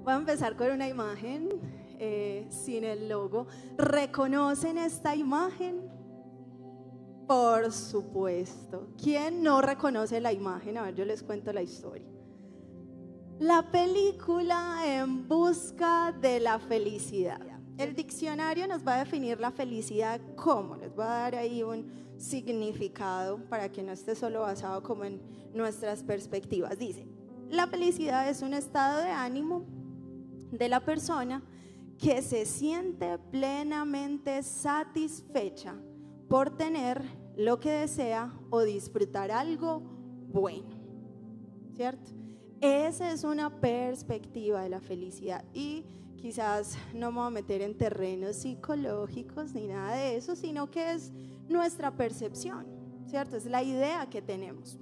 Voy a empezar con una imagen sin el logo. ¿Reconocen esta imagen? Por supuesto. ¿Quién no reconoce la imagen? A ver, yo les cuento la historia. La película En busca de la felicidad. El diccionario nos va a definir la felicidad como, les voy a dar ahí un significado para que no esté solo basado como en nuestras perspectivas. Dice, la felicidad es un estado de ánimo de la persona que se siente plenamente satisfecha por tener lo que desea o disfrutar algo bueno, ¿cierto? Esa es una perspectiva de la felicidad y quizás no me voy a meter en terrenos psicológicos ni nada de eso, sino que es nuestra percepción, ¿cierto? Es la idea que tenemos.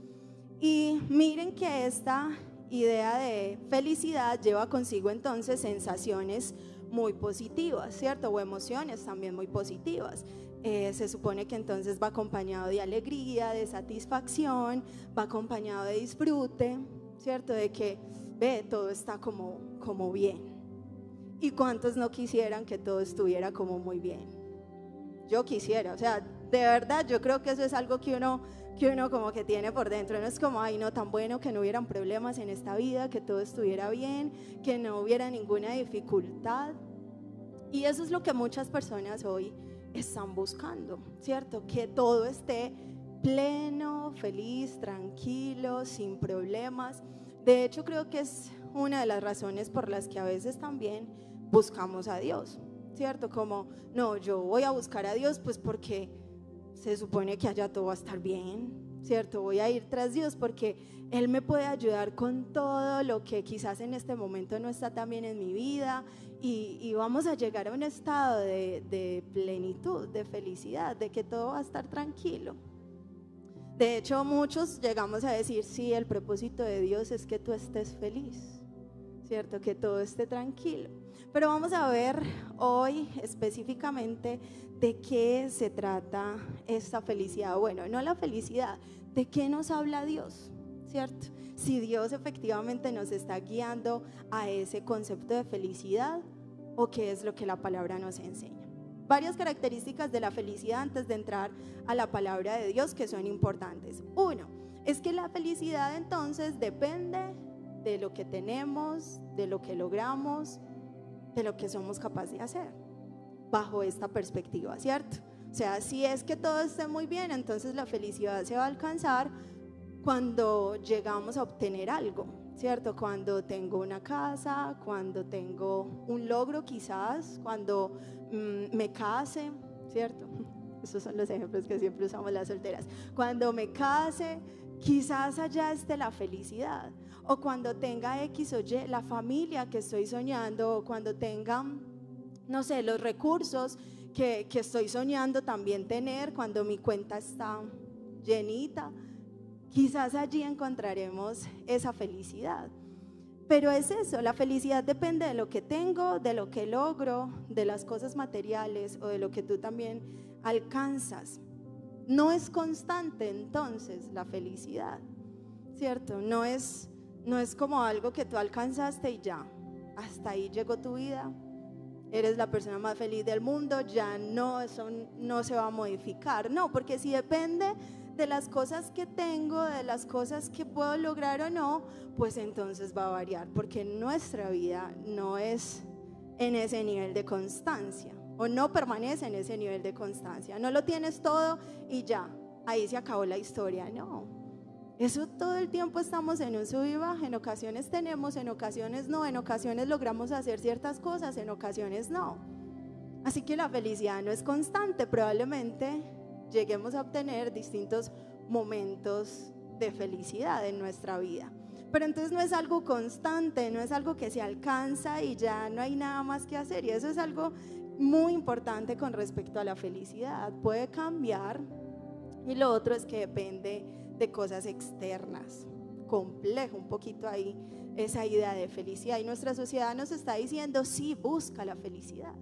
Y miren que esta idea de felicidad lleva consigo entonces sensaciones muy positivas, ¿cierto? O emociones también muy positivas. Se supone que entonces va acompañado de alegría, de satisfacción, va acompañado de disfrute, ¿cierto? De que todo está como bien. ¿Y cuántos no quisieran que todo estuviera como muy bien? Yo quisiera, o sea, de verdad yo creo que eso es algo que uno como que tiene por dentro. No es como, ay no, tan bueno que no hubieran problemas en esta vida, que todo estuviera bien, que no hubiera ninguna dificultad. Y eso es lo que muchas personas hoy están buscando, ¿cierto? Que todo esté pleno, feliz, tranquilo, sin problemas. De hecho, creo que es una de las razones por las que a veces también buscamos a Dios, ¿cierto? Como, no, yo voy a buscar a Dios pues porque se supone que allá todo va a estar bien, ¿cierto? Voy a ir tras Dios porque Él me puede ayudar con todo lo que quizás en este momento no está tan bien en mi vida y vamos a llegar a un estado de plenitud, de felicidad, de que todo va a estar tranquilo. De hecho, muchos llegamos a decir, sí, el propósito de Dios es que tú estés feliz, ¿cierto? Que todo esté tranquilo. Pero vamos a ver hoy específicamente de qué se trata esta felicidad. Bueno, no la felicidad, ¿de qué nos habla Dios? ¿Cierto? Si Dios efectivamente nos está guiando a ese concepto de felicidad o qué es lo que la palabra nos enseña. Varias características de la felicidad antes de entrar a la palabra de Dios que son importantes. Uno, es que la felicidad entonces depende de lo que tenemos, de lo que logramos, de lo que somos capaces de hacer, bajo esta perspectiva, ¿cierto? O sea, si es que todo esté muy bien, entonces la felicidad se va a alcanzar cuando llegamos a obtener algo, ¿cierto? Cuando tengo una casa, cuando tengo un logro quizás, cuando me case, ¿cierto? Esos son los ejemplos que siempre usamos las solteras. Cuando me case, quizás allá esté la felicidad. O cuando tenga X o Y, la familia que estoy soñando, o cuando tenga, no sé, los recursos que estoy soñando también tener, cuando mi cuenta está llenita, quizás allí encontraremos esa felicidad. Pero es eso, la felicidad depende de lo que tengo, de lo que logro, de las cosas materiales o de lo que tú también alcanzas. No es constante entonces la felicidad, ¿cierto? No es como algo que tú alcanzaste y ya, hasta ahí llegó tu vida, eres la persona más feliz del mundo, ya no, eso no se va a modificar. No, porque si depende de las cosas que tengo, de las cosas que puedo lograr o no, pues entonces va a variar, porque nuestra vida no es en ese nivel de constancia, o no permanece en ese nivel de constancia. No lo tienes todo y ya, ahí se acabó la historia. No, eso todo el tiempo estamos en un sub y baja. En ocasiones tenemos, en ocasiones no, en ocasiones logramos hacer ciertas cosas, en ocasiones no. Así que la felicidad no es constante. Probablemente lleguemos a obtener distintos momentos de felicidad en nuestra vida, pero entonces no es algo constante, no es algo que se alcanza y ya no hay nada más que hacer. Y eso es algo muy importante con respecto a la felicidad. Puede cambiar. Y lo otro es que depende de cosas externas. Complejo un poquito ahí esa idea de felicidad. Y nuestra sociedad nos está diciendo, sí, busca la felicidad.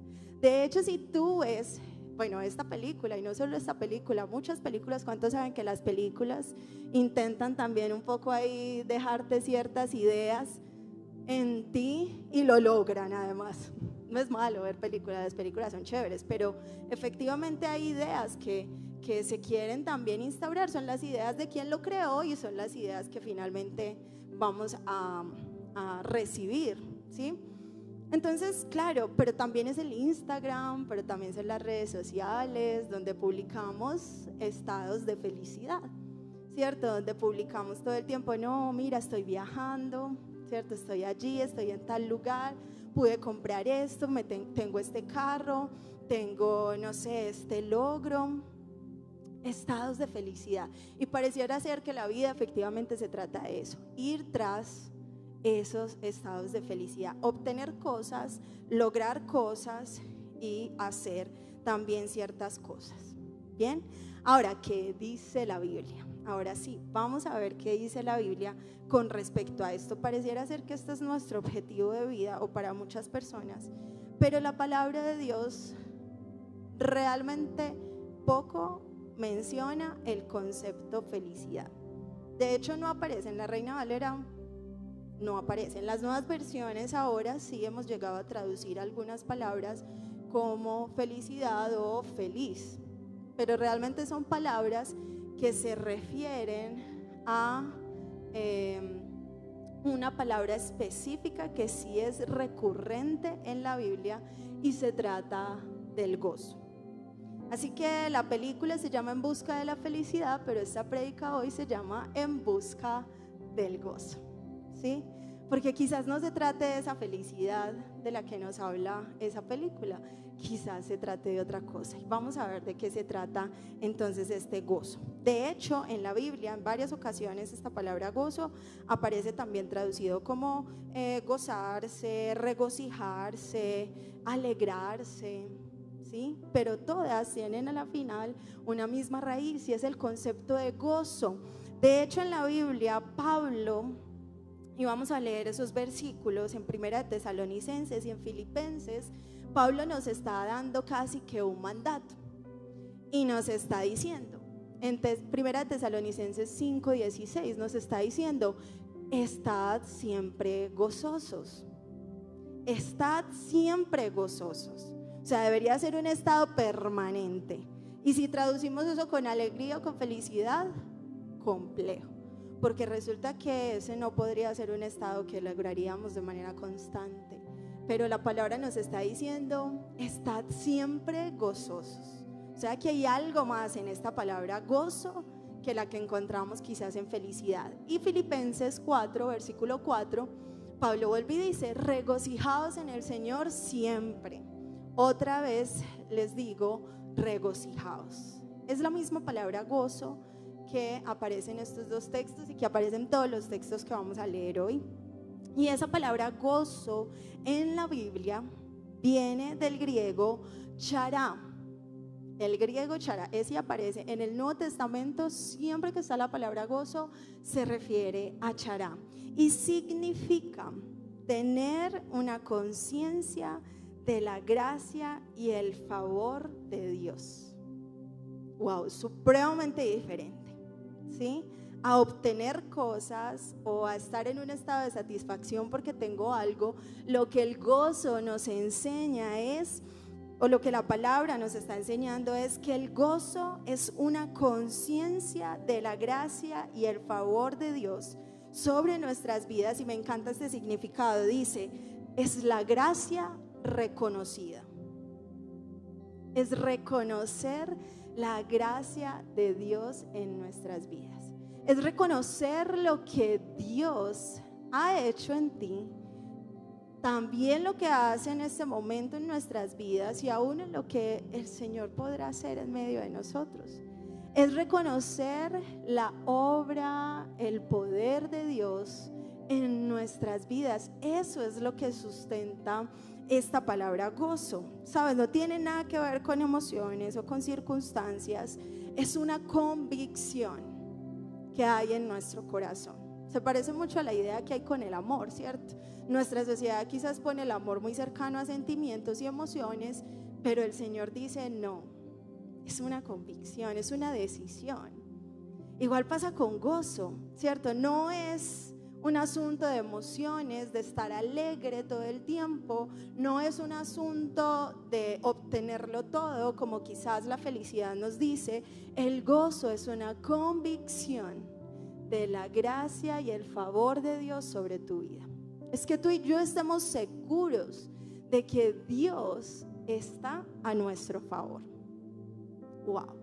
De hecho, si tú ves, bueno, esta película, y no solo esta película, muchas películas, ¿cuántos saben que las películas intentan también un poco ahí dejarte ciertas ideas en ti y lo logran además. No es malo ver películas, las películas son chéveres, pero efectivamente hay ideas que se quieren también instaurar, son las ideas de quien lo creó y son las ideas que finalmente vamos a recibir, ¿sí? Entonces, claro, pero también es el Instagram, pero también son las redes sociales donde publicamos estados de felicidad, ¿cierto? Donde publicamos todo el tiempo, no, mira, estoy viajando, ¿cierto? Estoy allí, estoy en tal lugar, pude comprar esto, tengo este carro, tengo, no sé, este logro, estados de felicidad. Y pareciera ser que la vida efectivamente se trata de eso, ir tras esos estados de felicidad, obtener cosas, lograr cosas y hacer también ciertas cosas. Bien, ahora, ¿qué dice la Biblia? Ahora sí, vamos a ver qué dice la Biblia con respecto a esto. Pareciera ser que este es nuestro objetivo de vida o para muchas personas, pero la palabra de Dios realmente poco menciona el concepto felicidad. De hecho, no aparece en la Reina Valera, no aparece. En las nuevas versiones ahora sí hemos llegado a traducir algunas palabras como felicidad o feliz, pero realmente son palabras que se refieren a una palabra específica que sí es recurrente en la Biblia y se trata del gozo. Así que la película se llama En busca de la felicidad, pero esta prédica hoy se llama En busca del gozo, ¿sí? Porque quizás no se trate de esa felicidad de la que nos habla esa película, quizás se trate de otra cosa. Y vamos a ver de qué se trata entonces este gozo. De hecho, en la Biblia, en varias ocasiones, esta palabra gozo aparece también traducido como gozarse, regocijarse, alegrarse, ¿sí? Pero todas tienen a la final una misma raíz y es el concepto de gozo. De hecho, en la Biblia, Pablo, y vamos a leer esos versículos en Primera de Tesalonicenses y en Filipenses, Pablo nos está dando casi que un mandato y nos está diciendo, en Primera de Tesalonicenses 5:16 nos está diciendo, estad siempre gozosos, estad siempre gozosos. O sea, debería ser un estado permanente. Y si traducimos eso con alegría o con felicidad, complejo, porque resulta que ese no podría ser un estado que lograríamos de manera constante. Pero la palabra nos está diciendo, estad siempre gozosos. O sea que hay algo más en esta palabra gozo que la que encontramos quizás en felicidad. Y Filipenses 4, versículo 4, Pablo vuelve y dice, regocijaos en el Señor siempre. Otra vez les digo, regocijaos. Es la misma palabra gozo que aparece en estos dos textos y que aparece en todos los textos que vamos a leer hoy. Y esa palabra gozo en la Biblia viene del griego chará. El griego chará, ese aparece en el Nuevo Testamento. Siempre que está la palabra gozo se refiere a chará y significa tener una conciencia de la gracia y el favor de Dios. Wow, supremamente diferente, ¿sí? A obtener cosas o a estar en un estado de satisfacción porque tengo algo. Lo que el gozo nos enseña es, o lo que la palabra nos está enseñando es que el gozo es una conciencia de la gracia y el favor de Dios sobre nuestras vidas. Y me encanta este significado, dice, es la gracia reconocida. Es reconocer la gracia de Dios en nuestras vidas. Es reconocer lo que Dios ha hecho en ti, también lo que hace en este momento en nuestras vidas y aún en lo que el Señor podrá hacer en medio de nosotros. Es reconocer la obra, el poder de Dios en nuestras vidas. Eso es lo que sustenta esta palabra gozo. ¿Sabes? No tiene nada que ver con emociones o con circunstancias. Es una convicción que hay en nuestro corazón. Se parece mucho a la idea que hay con el amor, ¿cierto? Nuestra sociedad quizás pone el amor muy cercano a sentimientos y emociones, pero el Señor dice no, es una convicción, es una decisión. Igual pasa con gozo, ¿cierto? No es un asunto de emociones, de estar alegre todo el tiempo, no es un asunto de obtenerlo todo como quizás la felicidad nos dice. El gozo es una convicción de la gracia y el favor de Dios sobre tu vida. Es que tú y yo estemos seguros de que Dios está a nuestro favor. Wow.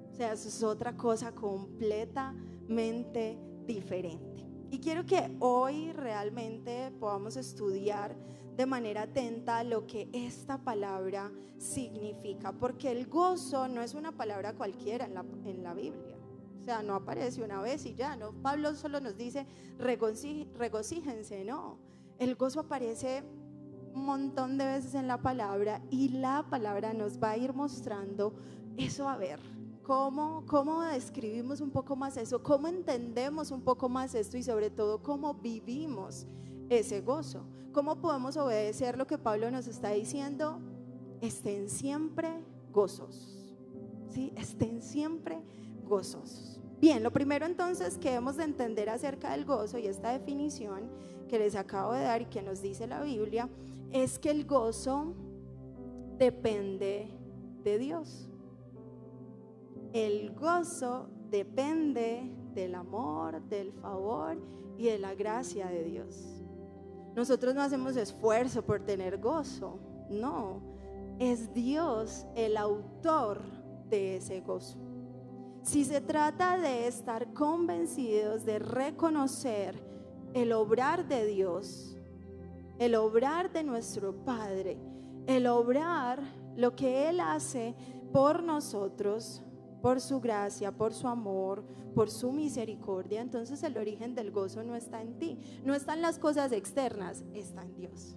O sea, eso es otra cosa completamente diferente. Y quiero que hoy realmente podamos estudiar de manera atenta lo que esta palabra significa, porque el gozo no es una palabra cualquiera en la Biblia. O sea, no aparece una vez y ya, no. Pablo solo nos dice regocíjense, no. El gozo aparece un montón de veces en la palabra, y la palabra nos va a ir mostrando eso. A ver, ¿cómo describimos un poco más eso? ¿Cómo entendemos un poco más esto? Y sobre todo, ¿cómo vivimos ese gozo? ¿Cómo podemos obedecer lo que Pablo nos está diciendo? Estén siempre gozosos, ¿sí? Estén siempre gozosos. Bien, lo primero entonces que debemos de entender acerca del gozo, y esta definición que les acabo de dar y que nos dice la Biblia, es que el gozo depende de Dios. El gozo depende del amor, del favor y de la gracia de Dios. Nosotros no hacemos esfuerzo por tener gozo, no, es Dios el autor de ese gozo. Si se trata de estar convencidos, de reconocer el obrar de Dios, el obrar de nuestro Padre, el obrar lo que Él hace por nosotros, por su gracia, por su amor, por su misericordia, entonces el origen del gozo no está en ti, no está en las cosas externas, está en Dios.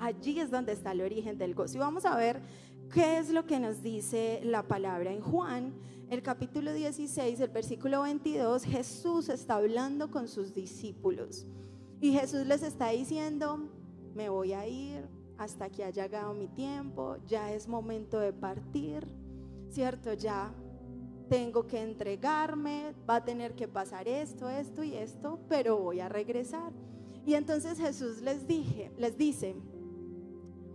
Allí es donde está el origen del gozo. Y vamos a ver qué es lo que nos dice la palabra. En Juan, el capítulo 16, el versículo 22, Jesús está hablando con sus discípulos y Jesús les está diciendo: me voy a ir hasta que haya llegado mi tiempo, ya es momento de partir, ¿cierto? Ya tengo que entregarme, va a tener que pasar esto y esto, pero voy a regresar. Y entonces Jesús les dice,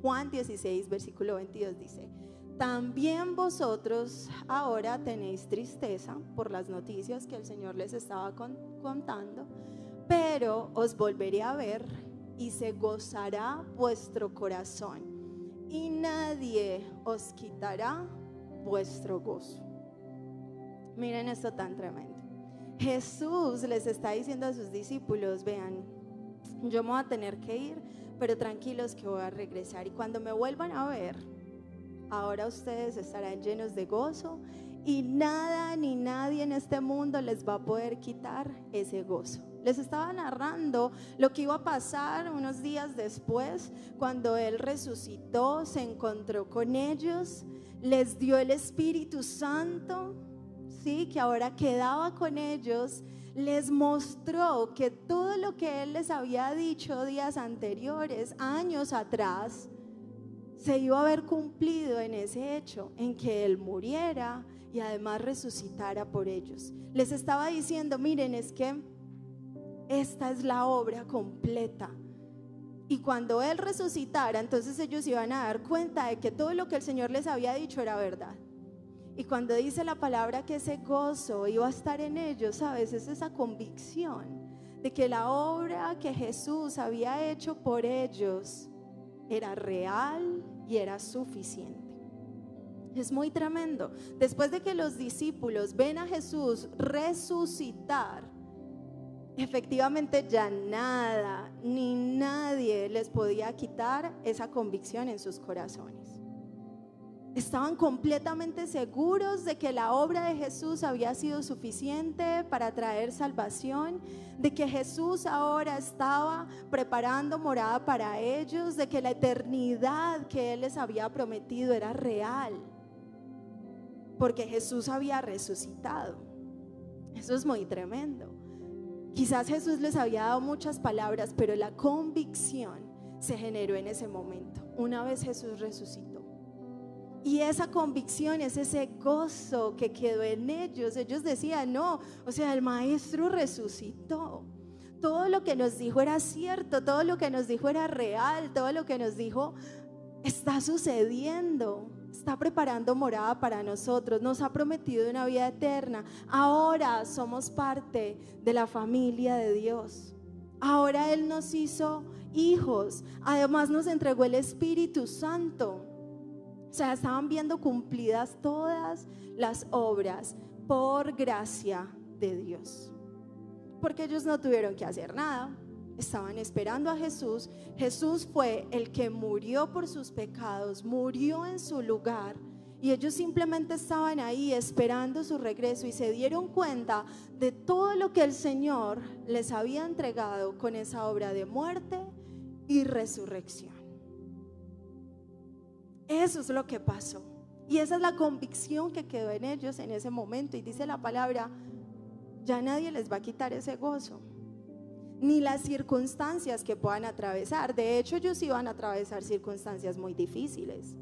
Juan 16, versículo 22 dice: también vosotros ahora tenéis tristeza por las noticias que el Señor les estaba contando, pero os volveré a ver y se gozará vuestro corazón y nadie os quitará vuestro gozo. Miren esto tan tremendo. Jesús les está diciendo a sus discípulos: vean, yo me voy a tener que ir, pero tranquilos que voy a regresar, y cuando me vuelvan a ver, ahora ustedes estarán llenos de gozo y nada ni nadie en este mundo les va a poder quitar ese gozo. Les estaba narrando lo que iba a pasar unos días después, cuando Él resucitó, se encontró con ellos, les dio el Espíritu Santo, ¿sí? Que ahora quedaba con ellos, les mostró que todo lo que Él les había dicho días anteriores, años atrás, se iba a haber cumplido en ese hecho, en que Él muriera y además resucitara por ellos. Les estaba diciendo: miren, es que esta es la obra completa, y cuando Él resucitara, entonces ellos iban a dar cuenta de que todo lo que el Señor les había dicho era verdad. Y cuando dice la palabra que ese gozo iba a estar en ellos, ¿sabes? Es esa convicción de que la obra que Jesús había hecho por ellos era real y era suficiente. Es muy tremendo. Después de que los discípulos ven a Jesús resucitar, efectivamente ya nada ni nadie les podía quitar esa convicción en sus corazones. Estaban completamente seguros de que la obra de Jesús había sido suficiente para traer salvación, de que Jesús ahora estaba preparando morada para ellos, de que la eternidad que Él les había prometido era real, porque Jesús había resucitado. Eso es muy tremendo. Quizás Jesús les había dado muchas palabras, pero la convicción se generó en ese momento, una vez Jesús resucitó. Y esa convicción es ese gozo que quedó en ellos. Ellos decían: no, o sea, el Maestro resucitó. Todo lo que nos dijo era cierto, todo lo que nos dijo era real, todo lo que nos dijo está sucediendo. Está preparando morada para nosotros, nos ha prometido una vida eterna. Ahora somos parte de la familia de Dios. Ahora Él nos hizo hijos, además nos entregó el Espíritu Santo. O sea, estaban viendo cumplidas todas las obras por gracia de Dios, porque ellos no tuvieron que hacer nada, estaban esperando a Jesús. Jesús fue el que murió por sus pecados, murió en su lugar, y ellos simplemente estaban ahí esperando su regreso, y se dieron cuenta de todo lo que el Señor les había entregado con esa obra de muerte y resurrección. Eso es lo que pasó, y esa es la convicción que quedó en ellos en ese momento. Y dice la palabra: ya nadie les va a quitar ese gozo, ni las circunstancias que puedan atravesar. De hecho, ellos iban a atravesar circunstancias muy difíciles.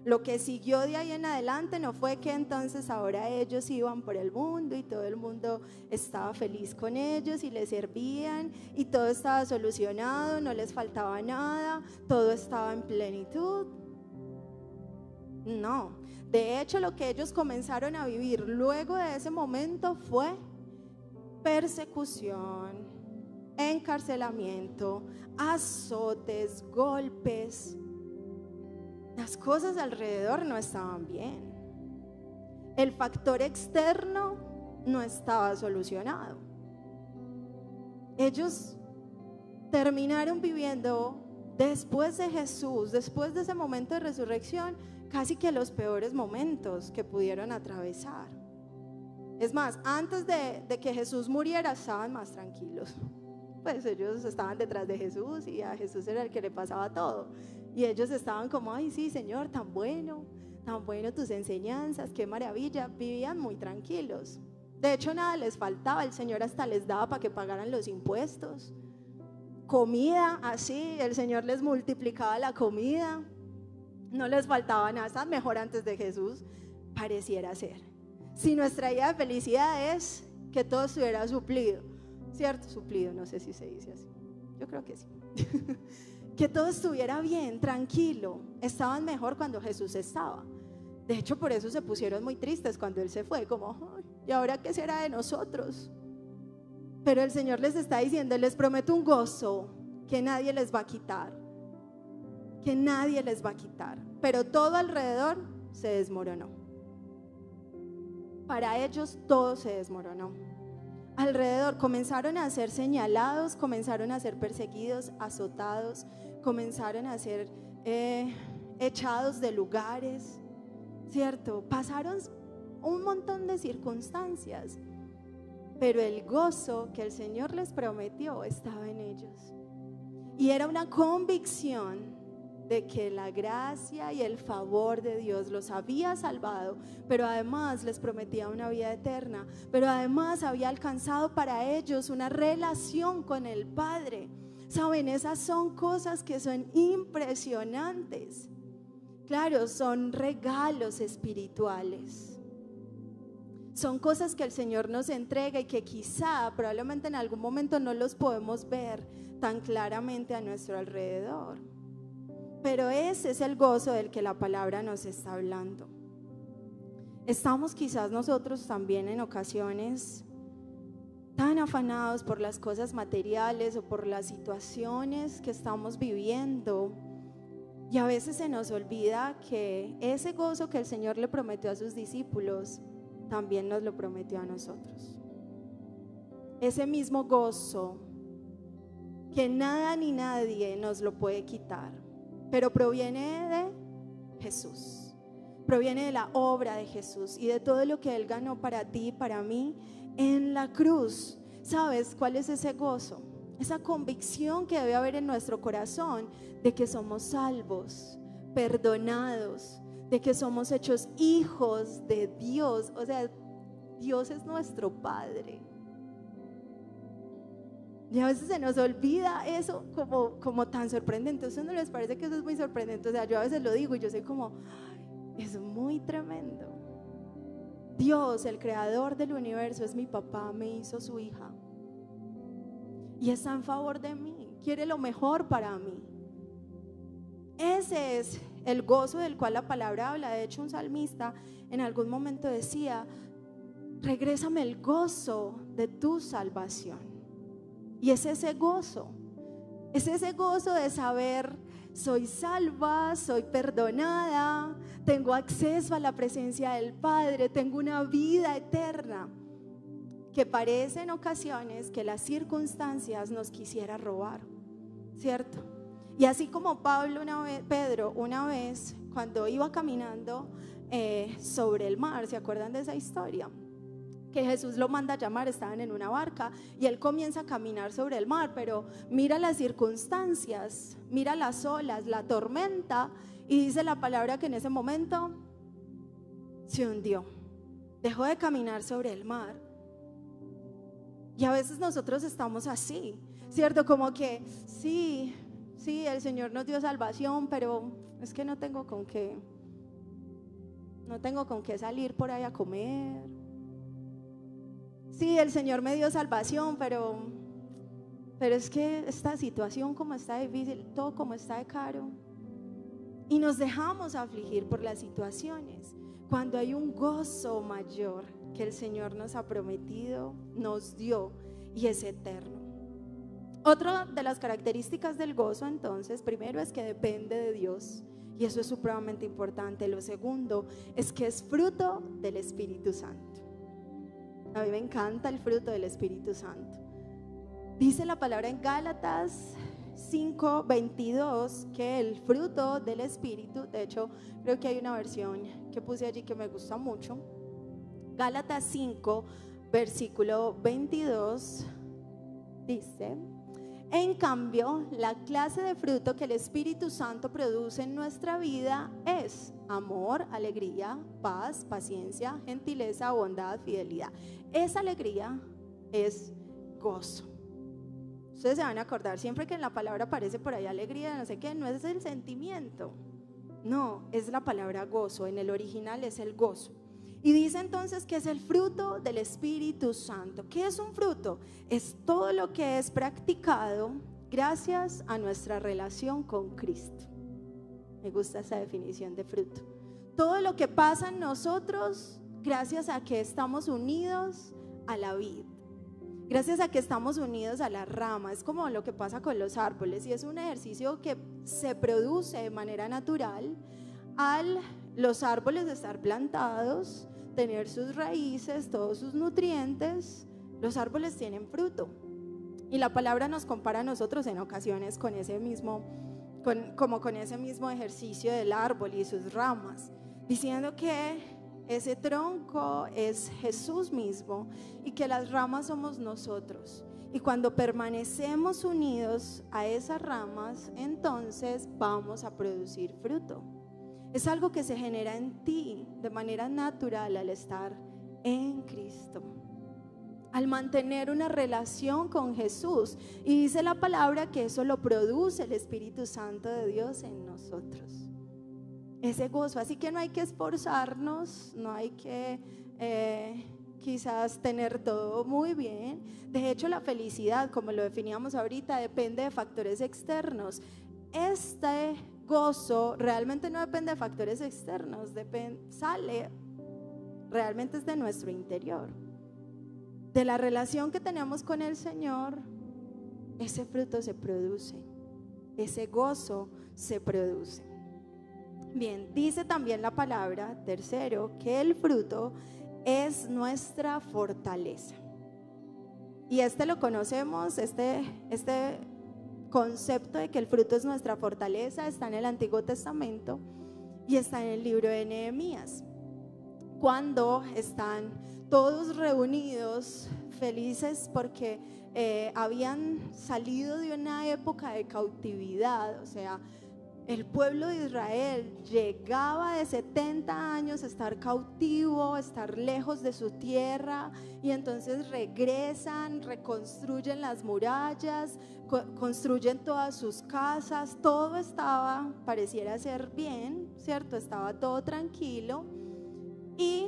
Lo que siguió de ahí en adelante no fue que entonces ahora ellos iban por el mundo y todo el mundo estaba feliz con ellos y les servían y todo estaba solucionado, no les faltaba nada, todo estaba en plenitud. No, de hecho lo que ellos comenzaron a vivir luego de ese momento fue persecución, encarcelamiento, azotes, golpes. Las cosas alrededor no estaban bien. El factor externo no estaba solucionado. Ellos terminaron viviendo después de Jesús, después de ese momento de resurrección, casi que los peores momentos que pudieron atravesar. Es más, antes de que Jesús muriera estaban más tranquilos. Pues ellos estaban detrás de Jesús y a Jesús era el que le pasaba todo. Y ellos estaban como: ay, sí, Señor, tan bueno tus enseñanzas, qué maravilla. Vivían muy tranquilos. De hecho, nada les faltaba. El Señor hasta les daba para que pagaran los impuestos. Comida, así, el Señor les multiplicaba la comida. No les faltaba nada, estaban mejor antes de Jesús, pareciera ser. Si nuestra idea de felicidad es que todo estuviera suplido, ¿cierto? Suplido, no sé si se dice así, yo creo que sí. Que todo estuviera bien, tranquilo. Estaban mejor cuando Jesús estaba. De hecho, por eso se pusieron muy tristes cuando Él se fue, como: ay, ¿y ahora qué será de nosotros? Pero el Señor les está diciendo: les prometo un gozo que nadie les va a quitar, que nadie les va a quitar. Pero todo alrededor se desmoronó. Para ellos todo se desmoronó. Alrededor comenzaron a ser señalados, comenzaron a ser perseguidos, azotados, comenzaron a ser echados de lugares, ¿cierto? Pasaron un montón de circunstancias, pero el gozo que el Señor les prometió estaba en ellos. Y era una convicción de que la gracia y el favor de Dios los había salvado, pero además les prometía una vida eterna, pero además había alcanzado para ellos una relación con el Padre. Saben, esas son cosas que son impresionantes. Claro, son regalos espirituales. Son cosas que el Señor nos entrega y que quizá, probablemente en algún momento no los podemos ver tan claramente a nuestro alrededor. Pero ese es el gozo del que la palabra nos está hablando. Estamos quizás nosotros también en ocasiones tan afanados por las cosas materiales o por las situaciones que estamos viviendo, y a veces se nos olvida que ese gozo que el Señor le prometió a sus discípulos también nos lo prometió a nosotros. Ese mismo gozo que nada ni nadie nos lo puede quitar, pero proviene de Jesús, proviene de la obra de Jesús y de todo lo que Él ganó para ti y para mí en la cruz. ¿Sabes cuál es ese gozo? Esa convicción que debe haber en nuestro corazón de que somos salvos, perdonados, de que somos hechos hijos de Dios. O sea, Dios es nuestro Padre. Y a veces se nos olvida eso como tan sorprendente. ¿A ustedes no les parece que eso es muy sorprendente? O sea, yo a veces lo digo y yo soy como: ay, es muy tremendo. Dios, el creador del universo, es mi papá, me hizo su hija. y está en favor de mí, quiere lo mejor para mí. Ese es el gozo del cual la palabra habla. De hecho, un salmista en algún momento decía: regrésame el gozo de tu salvación. Y es ese gozo de saber: soy salva, soy perdonada, tengo acceso a la presencia del Padre, tengo una vida eterna, que parece en ocasiones que las circunstancias nos quisiera robar, ¿cierto? Y así como Pedro una vez, cuando iba caminando sobre el mar, ¿se acuerdan de esa historia? Que Jesús lo manda a llamar, estaban en una barca y él comienza a caminar sobre el mar, pero mira las circunstancias, mira las olas, la tormenta, y dice la palabra que en ese momento se hundió, dejó de caminar sobre el mar. Y a veces nosotros estamos así, ¿cierto? Como que sí, el Señor nos dio salvación, pero es que no tengo con qué salir por ahí a comer. Sí, el Señor me dio salvación, pero es que esta situación como está difícil, todo como está de caro. Y nos dejamos afligir por las situaciones, cuando hay un gozo mayor que el Señor nos ha prometido, nos dio, y es eterno. Otra de las características del gozo, entonces, primero es que depende de Dios, y eso es supremamente importante. Lo segundo es que es fruto del Espíritu Santo. A mí me encanta el fruto del Espíritu Santo. Dice la palabra en Gálatas 5:22 que el fruto del Espíritu, de hecho creo que hay una versión que puse allí que me gusta mucho. Gálatas 5 versículo 22 dice: en cambio, la clase de fruto que el Espíritu Santo produce en nuestra vida es amor, alegría, paz, paciencia, gentileza, bondad, fidelidad. Esa alegría es gozo. Ustedes se van a acordar, siempre que en la palabra aparece por ahí alegría, no sé qué, no es el sentimiento, no, es la palabra gozo. En el original es el gozo. Y dice entonces que es el fruto del Espíritu Santo. ¿Qué es un fruto? Es todo lo que es practicado gracias a nuestra relación con Cristo. Me gusta esa definición de fruto. Todo lo que pasa en nosotros gracias a que estamos unidos a la vid, gracias a que estamos unidos a la rama. Es como lo que pasa con los árboles, y es un ejercicio que se produce de manera natural al los árboles estar plantados, tener sus raíces, todos sus nutrientes. Los árboles tienen fruto, y la palabra nos compara a nosotros en ocasiones con ese mismo ejercicio del árbol y sus ramas, diciendo que ese tronco es Jesús mismo y que las ramas somos nosotros. Y cuando permanecemos unidos a esas ramas, entonces vamos a producir fruto. Es algo que se genera en ti de manera natural al estar en Cristo, al mantener una relación con Jesús. Y dice la palabra que eso lo produce el Espíritu Santo de Dios en nosotros, ese gozo. Así que no hay que esforzarnos, no hay que quizás tener todo muy bien. De hecho, la felicidad, como lo definíamos ahorita, depende de factores externos. Este gozo realmente no depende de factores externos, realmente es de nuestro interior, de la relación que tenemos con el Señor. Ese fruto se produce, ese gozo se produce. Bien, dice también la palabra, tercero, que el fruto es nuestra fortaleza. Y lo conocemos, este concepto de que el fruto es nuestra fortaleza está en el Antiguo Testamento y está en el libro de Nehemías, cuando están todos reunidos felices porque habían salido de una época de cautividad. O sea, el pueblo de Israel llegaba de 70 años a estar cautivo, estar lejos de su tierra, y entonces regresan, reconstruyen las murallas, construyen todas sus casas. Todo pareciera ser bien, ¿cierto? Estaba todo tranquilo. Y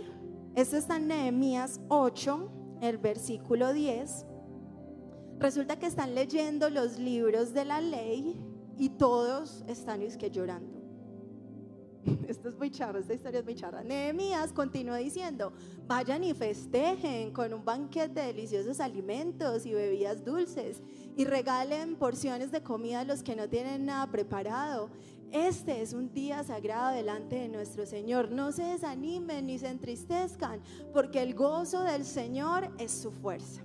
esto está en Nehemías 8, el versículo 10. Resulta que están leyendo los libros de la ley y todos están llorando. Esto es muy charro, esta historia es muy charra. Nehemías continúa diciendo: vayan y festejen con un banquete de deliciosos alimentos y bebidas dulces, y regalen porciones de comida a los que no tienen nada preparado. Este es un día sagrado delante de nuestro Señor. No se desanimen ni se entristezcan, porque el gozo del Señor es su fuerza.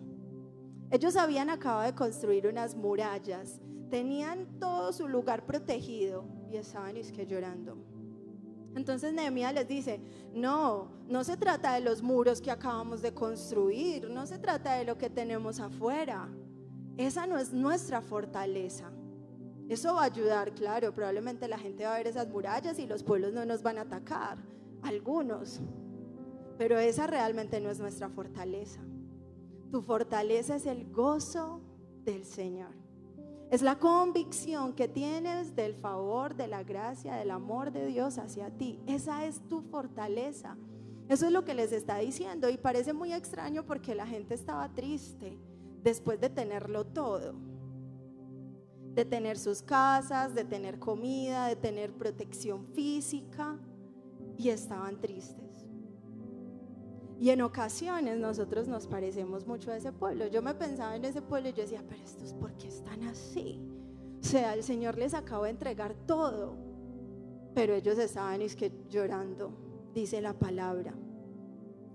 Ellos habían acabado de construir unas murallas, tenían todo su lugar protegido y estaban llorando. Entonces Nehemías les dice: no se trata de los muros que acabamos de construir, no se trata de lo que tenemos afuera. Esa no es nuestra fortaleza. Eso va a ayudar, claro, probablemente la gente va a ver esas murallas y los pueblos no nos van a atacar, algunos, pero esa realmente no es nuestra fortaleza. Tu fortaleza es el gozo del Señor. Es la convicción que tienes del favor, de la gracia, del amor de Dios hacia ti. Esa es tu fortaleza. Eso es lo que les está diciendo, y parece muy extraño porque la gente estaba triste después de tenerlo todo, de tener sus casas, de tener comida, de tener protección física, y estaban tristes. Y en ocasiones nosotros nos parecemos mucho a ese pueblo. Yo me pensaba en ese pueblo y yo decía: pero estos, ¿por qué están así? O sea, el Señor les acabó de entregar todo, pero ellos estaban llorando, dice la palabra.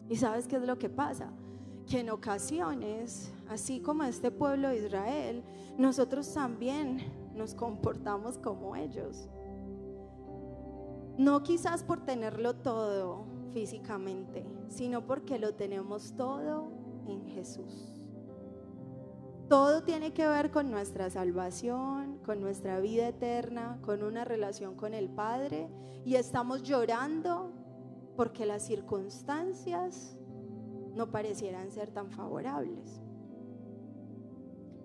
¿Y sabes qué es lo que pasa? Que en ocasiones, así como este pueblo de Israel, nosotros también nos comportamos como ellos. No quizás por tenerlo todo físicamente, sino porque lo tenemos todo en Jesús. Todo tiene que ver con nuestra salvación, con nuestra vida eterna, con una relación con el Padre, y estamos llorando porque las circunstancias no parecieran ser tan favorables.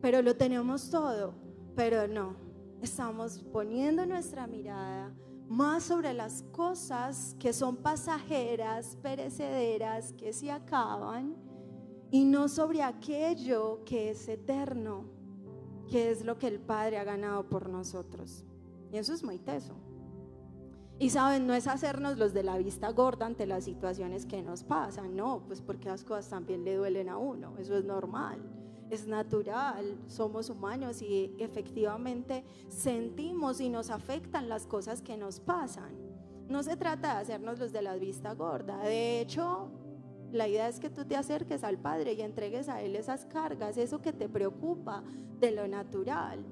Pero lo tenemos todo, pero no, estamos poniendo nuestra mirada más sobre las cosas que son pasajeras, perecederas, que se acaban, y no sobre aquello que es eterno, que es lo que el Padre ha ganado por nosotros. Y eso es muy teso. Y saben, no es hacernos los de la vista gorda ante las situaciones que nos pasan, no, pues porque las cosas también le duelen a uno, eso es normal, es natural, somos humanos y efectivamente sentimos y nos afectan las cosas que nos pasan. No se trata de hacernos los de la vista gorda. De hecho, la idea es que tú te acerques al Padre y entregues a Él esas cargas, eso que te preocupa de lo natural.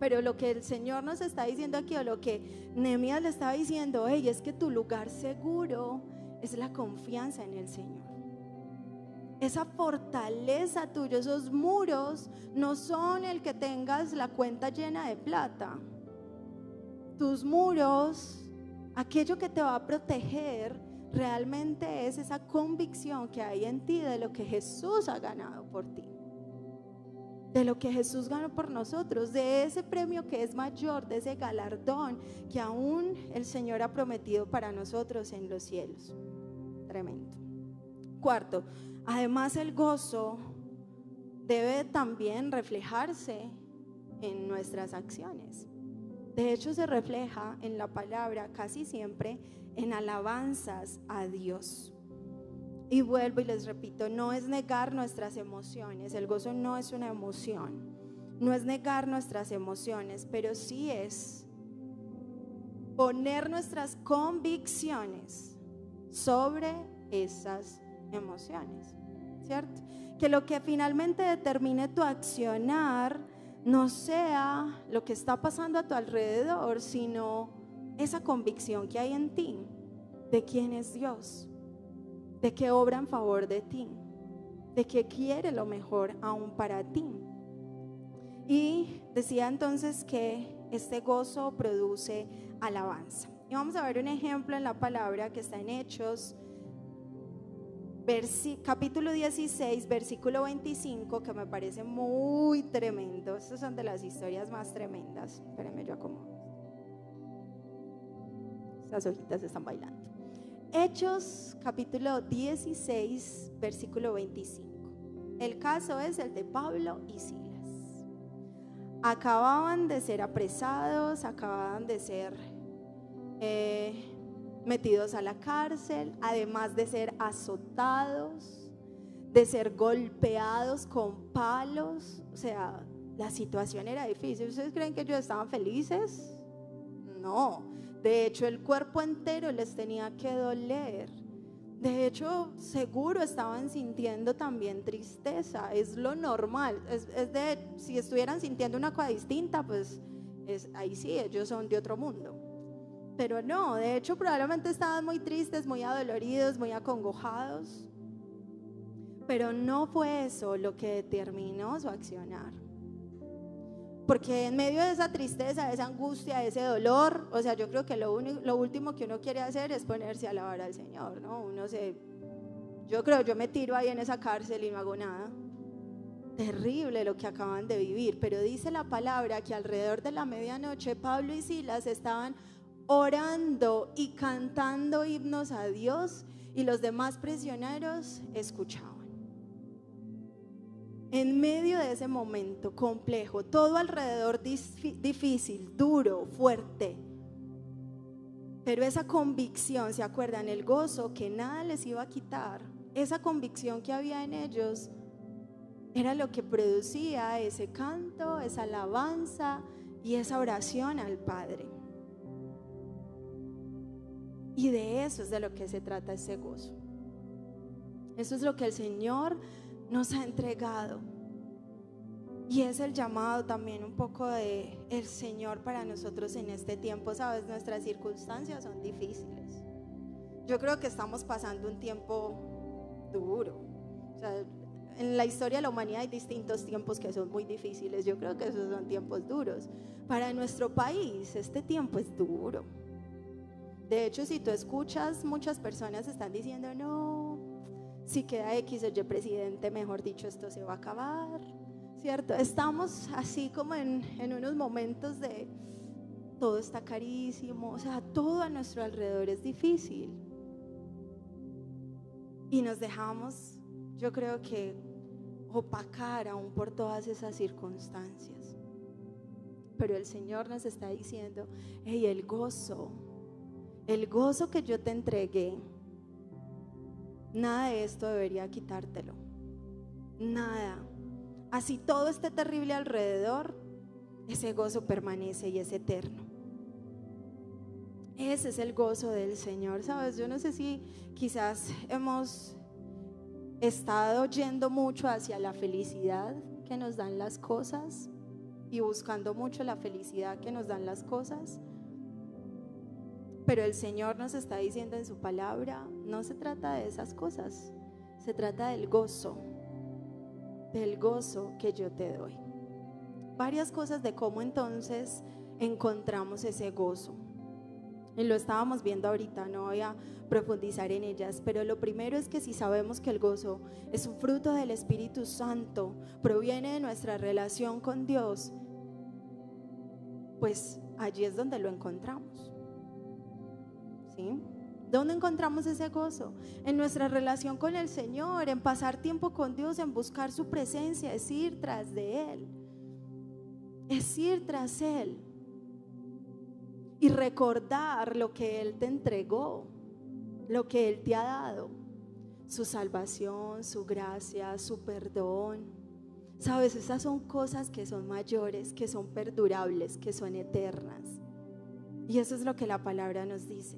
Pero lo que el Señor nos está diciendo aquí, o lo que Nehemías le estaba diciendo: hey, es que tu lugar seguro es la confianza en el Señor. Esa fortaleza tuya, esos muros no son el que tengas la cuenta llena de plata. Tus muros, aquello que te va a proteger, realmente es esa convicción que hay en ti de lo que Jesús ha ganado por ti, de lo que Jesús ganó por nosotros, de ese premio que es mayor, de ese galardón que aún el Señor ha prometido para nosotros en los cielos. Tremendo. Cuarto, además el gozo debe también reflejarse en nuestras acciones. De hecho, se refleja en la palabra casi siempre en alabanzas a Dios. Y vuelvo y les repito, no es negar nuestras emociones. El gozo no es una emoción, no es negar nuestras emociones, pero sí es poner nuestras convicciones sobre esas emociones, ¿cierto? Que lo que finalmente determine tu accionar no sea lo que está pasando a tu alrededor, sino esa convicción que hay en ti de quién es Dios, de que obra en favor de ti, de que quiere lo mejor aún para ti. Y decía entonces que este gozo produce alabanza. Y vamos a ver un ejemplo en la palabra que está en Hechos, capítulo 16, versículo 25, que me parece muy tremendo. Estas son de las historias más tremendas. Espérenme, yo acomodo. Estas hojitas están bailando. Hechos capítulo 16, versículo 25. El caso es el de Pablo y Silas. Acababan de ser apresados, acababan de ser metidos a la cárcel, además de ser azotados, de ser golpeados con palos. O sea, la situación era difícil. ¿Ustedes creen que ellos estaban felices? No. De hecho, el cuerpo entero les tenía que doler. De hecho, seguro estaban sintiendo también tristeza. Es lo normal. Si estuvieran sintiendo una cosa distinta, pues ahí sí, ellos son de otro mundo. Pero no, de hecho probablemente estaban muy tristes, muy adoloridos, muy acongojados. Pero no fue eso lo que determinó su accionar. Porque en medio de esa tristeza, de esa angustia, de ese dolor, o sea, yo creo que lo último que uno quiere hacer es ponerse a alabar al Señor, ¿no? Yo me tiro ahí en esa cárcel y no hago nada. Terrible lo que acaban de vivir. Pero dice la palabra que alrededor de la medianoche Pablo y Silas estaban orando y cantando himnos a Dios, y los demás prisioneros escuchaban. En medio de ese momento complejo, todo alrededor difícil, duro, fuerte, pero esa convicción, ¿se acuerdan? El gozo que nada les iba a quitar, esa convicción que había en ellos era lo que producía ese canto, esa alabanza y esa oración al Padre. Y de eso es de lo que se trata ese gozo. Eso es lo que el Señor nos ha entregado. Y es el llamado también un poco de el Señor para nosotros en este tiempo. Sabes, nuestras circunstancias son difíciles. Yo creo que estamos pasando un tiempo duro. O sea, en la historia de la humanidad hay distintos tiempos que son muy difíciles. Yo creo que esos son tiempos duros. Para nuestro país este tiempo es duro. De hecho, si tú escuchas, muchas personas están diciendo: no, si queda X o Y presidente, mejor dicho, esto se va a acabar, ¿cierto? Estamos así como en unos momentos de todo está carísimo, o sea, todo a nuestro alrededor es difícil. Y nos dejamos, yo creo que, opacar aún por todas esas circunstancias. Pero el Señor nos está diciendo: hey, el gozo que yo te entregué, nada de esto debería quitártelo. Nada. Así todo esté terrible alrededor, ese gozo permanece y es eterno. Ese es el gozo del Señor. Sabes, yo no sé si quizás hemos estado yendo mucho hacia la felicidad que nos dan las cosas y buscando mucho la felicidad que nos dan las cosas. Pero el Señor nos está diciendo en su palabra: no se trata de esas cosas, se trata del gozo que yo te doy. Varias cosas de cómo entonces encontramos ese gozo. Y lo estábamos viendo ahorita, no voy a profundizar en ellas, pero lo primero es que si sabemos que el gozo es un fruto del Espíritu Santo, proviene de nuestra relación con Dios, pues allí es donde lo encontramos. ¿Sí? ¿Dónde encontramos ese gozo? En nuestra relación con el Señor, en pasar tiempo con Dios, en buscar su presencia, es ir tras de Él. Es ir tras Él y recordar lo que Él te entregó, lo que Él te ha dado, su salvación, su gracia, su perdón. Sabes, esas son cosas que son mayores, que son perdurables, que son eternas. Y eso es lo que la palabra nos dice.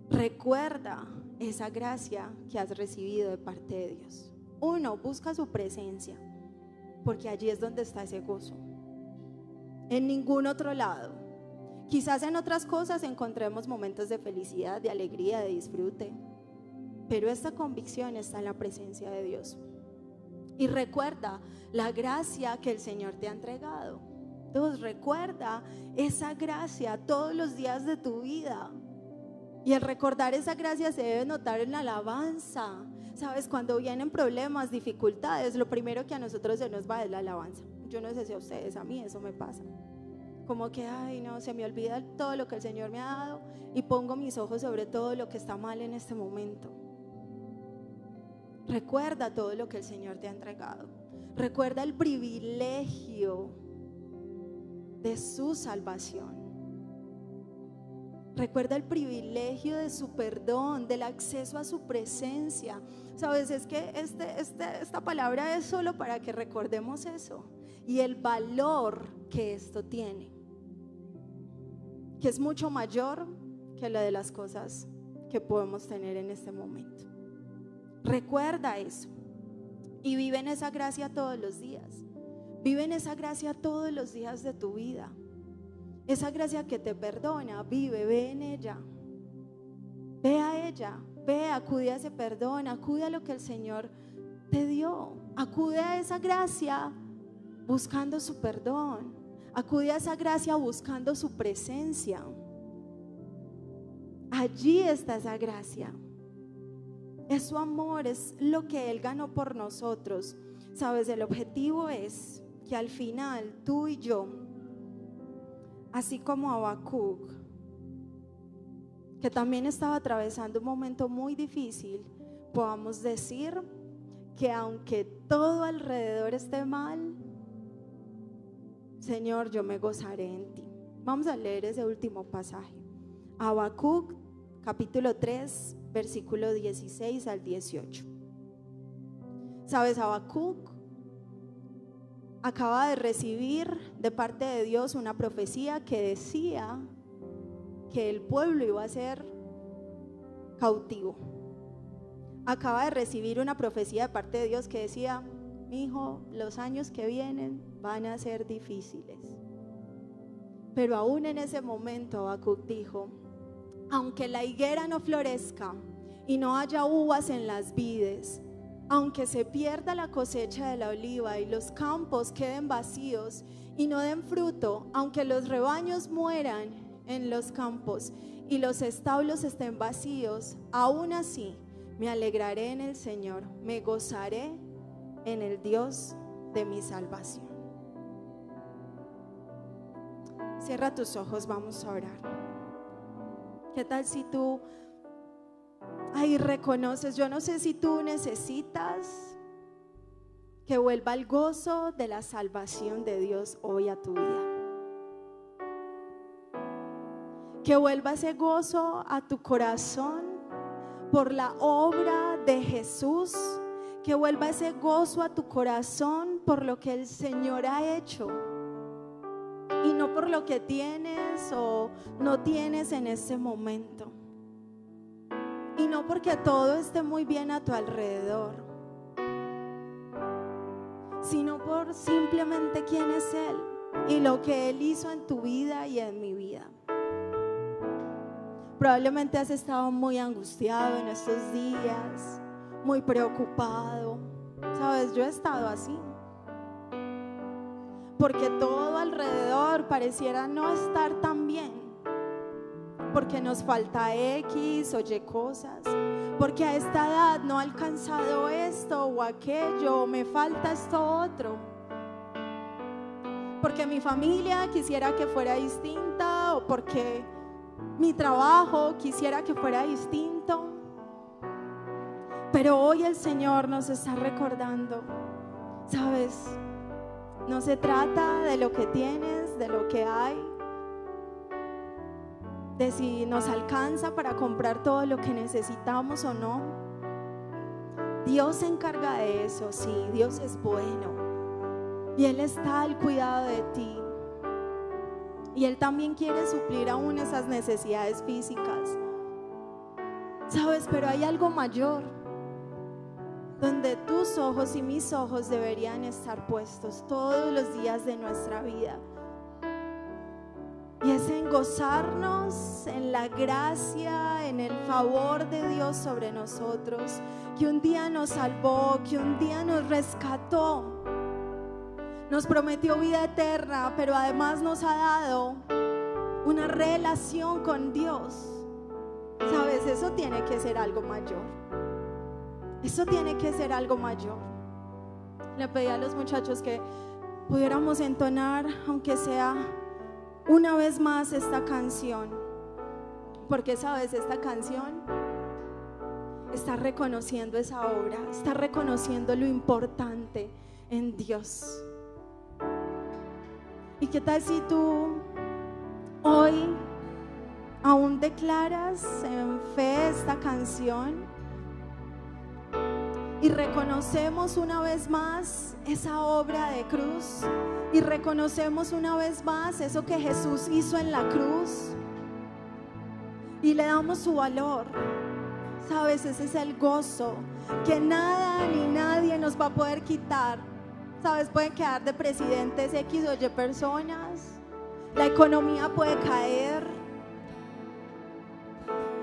Recuerda esa gracia que has recibido de parte de Dios. Uno, busca su presencia, porque allí es donde está ese gozo. En ningún otro lado. Quizás en otras cosas encontremos momentos de felicidad, de alegría, de disfrute, pero esta convicción está en la presencia de Dios. Y recuerda la gracia que el Señor te ha entregado. Entonces recuerda esa gracia todos los días de tu vida. Y el recordar esa gracia se debe notar en la alabanza. Sabes, cuando vienen problemas, dificultades, lo primero que a nosotros se nos va es la alabanza. Yo no sé si a ustedes, a mí eso me pasa. Como que, ay no, se me olvida todo lo que el Señor me ha dado y pongo mis ojos sobre todo lo que está mal en este momento. Recuerda todo lo que el Señor te ha entregado. Recuerda el privilegio de su salvación. Recuerda el privilegio de su perdón, del acceso a su presencia. Sabes, es que esta palabra es solo para que recordemos eso y el valor que esto tiene, que es mucho mayor que la de las cosas que podemos tener en este momento. Recuerda eso y vive en esa gracia todos los días. Vive en esa gracia todos los días de tu vida. Esa gracia que te perdona, ve en ella. Ve a ella, acude a ese perdón, acude a lo que el Señor te dio. Acude a esa gracia buscando su perdón. Acude a esa gracia buscando su presencia. Allí está esa gracia. Es su amor, es lo que Él ganó por nosotros. Sabes, el objetivo es que al final tú y yo, así como Habacuc, que también estaba atravesando un momento muy difícil, podamos decir que aunque todo alrededor esté mal, Señor, yo me gozaré en ti. Vamos a leer ese último pasaje. Habacuc, capítulo 3, versículo 16 al 18. Sabes, Habacuc acaba de recibir de parte de Dios una profecía que decía que el pueblo iba a ser cautivo. Acaba de recibir una profecía de parte de Dios que decía: mi hijo, los años que vienen van a ser difíciles. Pero aún en ese momento Habacuc dijo: aunque la higuera no florezca y no haya uvas en las vides, aunque se pierda la cosecha de la oliva y los campos queden vacíos y no den fruto, aunque los rebaños mueran en los campos y los establos estén vacíos, aún así me alegraré en el Señor, me gozaré en el Dios de mi salvación. Cierra tus ojos, vamos a orar. ¿Qué tal si tú ahí reconoces? Yo no sé si tú necesitas que vuelva el gozo de la salvación de Dios hoy a tu vida. Que vuelva ese gozo a tu corazón por la obra de Jesús. Que vuelva ese gozo a tu corazón por lo que el Señor ha hecho. Y no por lo que tienes o no tienes en este momento. Y no porque todo esté muy bien a tu alrededor, sino por simplemente quién es Él y lo que Él hizo en tu vida y en mi vida. Probablemente has estado muy angustiado en estos días, muy preocupado. Sabes, yo he estado así. Porque todo alrededor pareciera no estar tan bien. Porque nos falta X o Y cosas. Porque a esta edad no he alcanzado esto o aquello. Me falta esto otro. Porque mi familia quisiera que fuera distinta. O porque mi trabajo quisiera que fuera distinto. Pero hoy el Señor nos está recordando, ¿sabes? No se trata de lo que tienes, de lo que hay, de si nos alcanza para comprar todo lo que necesitamos o no. Dios se encarga de eso, sí, Dios es bueno y Él está al cuidado de ti. Y Él también quiere suplir aún esas necesidades físicas. ¿Sabes? Pero hay algo mayor, donde tus ojos y mis ojos deberían estar puestos todos los días de nuestra vida. Y es en gozarnos en la gracia, en el favor de Dios sobre nosotros, que un día nos salvó, que un día nos rescató, nos prometió vida eterna, pero además nos ha dado una relación con Dios. ¿Sabes? Eso tiene que ser algo mayor. Eso tiene que ser algo mayor. Le pedí a los muchachos que pudiéramos entonar, aunque sea una vez más, esta canción. Porque, ¿sabes? Esta canción Está reconociendo esa obra, está reconociendo lo importante en Dios. ¿Y qué tal si tú hoy aún declaras en fe esta canción y reconocemos una vez más esa obra de cruz y reconocemos una vez más eso que Jesús hizo en la cruz y le damos su valor? Sabes, ese es el gozo que nada ni nadie nos va a poder quitar. Sabes, pueden quedar de presidentes X o Y personas, la economía puede caer,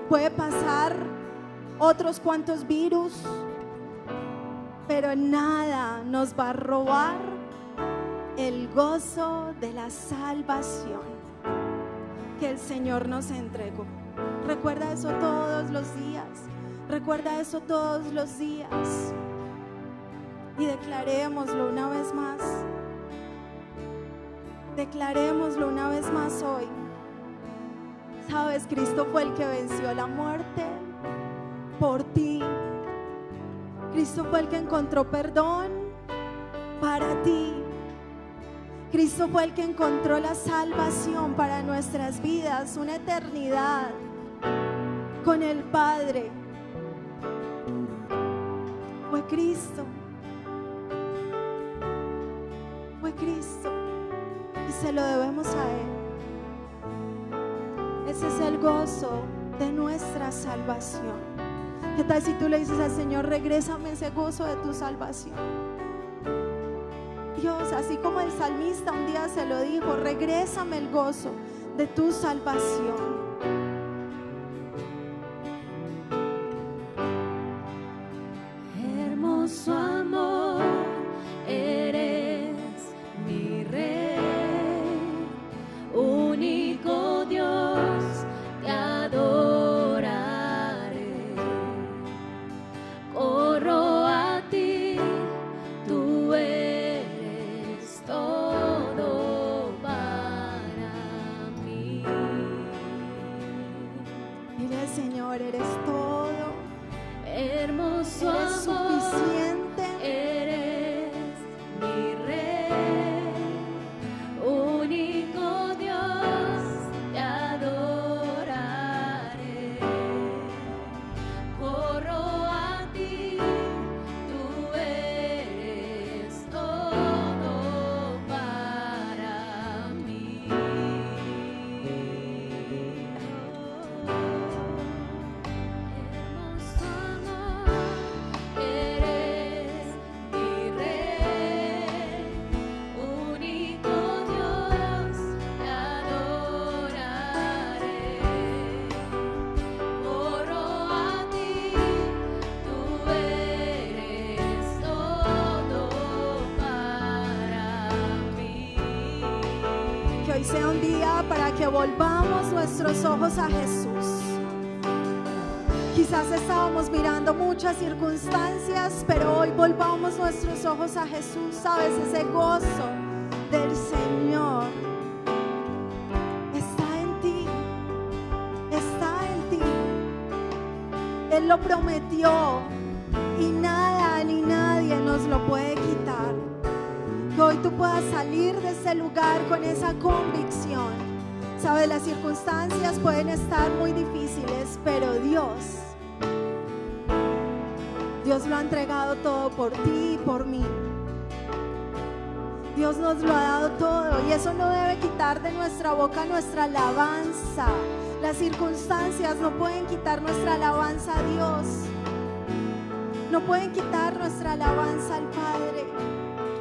puede pasar otros cuantos virus, pero nada nos va a robar el gozo de la salvación que el Señor nos entregó. Recuerda eso todos los días, recuerda eso todos los días y declarémoslo una vez más, declarémoslo una vez más hoy. Sabes, Cristo fue el que venció la muerte por ti. Cristo fue el que encontró perdón para ti. Cristo fue el que encontró la salvación para nuestras vidas, una eternidad con el Padre. Fue Cristo. Fue Cristo. Y se lo debemos a Él. Ese es el gozo de nuestra salvación. ¿Qué tal si tú le dices al Señor, regrésame ese gozo de tu salvación? Dios, así como el salmista un día se lo dijo, regrésame el gozo de tu salvación. Hermoso amor, eres mi Rey, único Dios, te adoraré. Corro a ti, tú eres todo para mí. Dile al Señor, eres todo. Hermoso Eres amor, suficiente. eres mi Rey, único Dios, te adoraré. Corro a ti, tú eres todo para mí. Hermoso amor, eres mi Rey, único Dios, te adoraré. Corro a ti, tú eres todo para mí. Que hoy sea un día para que volvamos nuestros ojos a Jesús. Quizás estábamos mirando muchas circunstancias, pero hoy volvamos nuestros ojos a Jesús. Sabes, ese gozo del Señor está en ti, está en ti. Él lo prometió y nada ni nadie nos lo puede quitar. Que hoy tú puedas salir de ese lugar con esa convicción. Sabes, las circunstancias pueden estar muy difíciles, pero Dios lo ha entregado todo por ti y por mí. Dios nos lo ha dado todo y eso no debe quitar de nuestra boca nuestra alabanza. Las circunstancias no pueden quitar nuestra alabanza a Dios. No pueden quitar nuestra alabanza al Padre.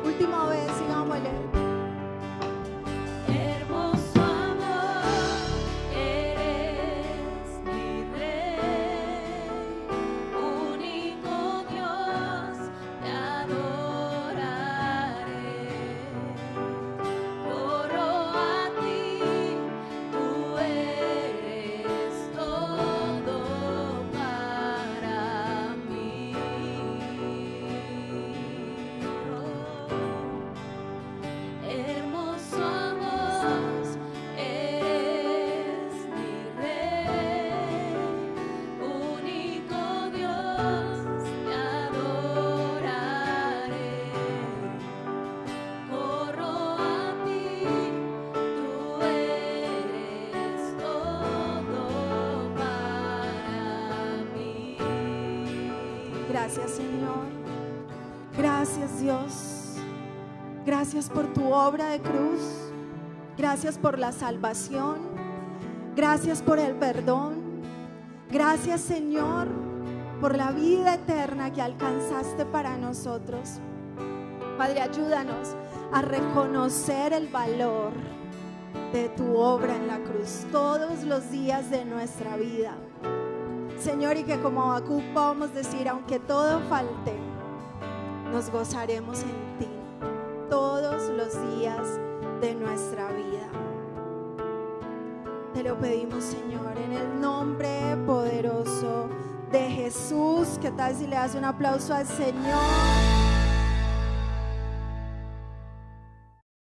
Última vez, sigámosle. Hermoso amor, eres mi Rey, único Dios, te adoraré. Corro a ti, tú eres todo para mí. Gracias, Señor. Gracias, Dios. Gracias por tu obra de cruz. Gracias por la salvación. Gracias por el perdón. Gracias, Señor, por la vida eterna que alcanzaste para nosotros. Padre, ayúdanos a reconocer el valor de tu obra en la cruz todos los días de nuestra vida. Señor, y que como Habacuc podamos decir, aunque todo falte, nos gozaremos en ti todos los días de nuestra vida. Te lo pedimos, Señor, en el nombre poderoso de Jesús. ¿Qué tal si le das un aplauso al Señor?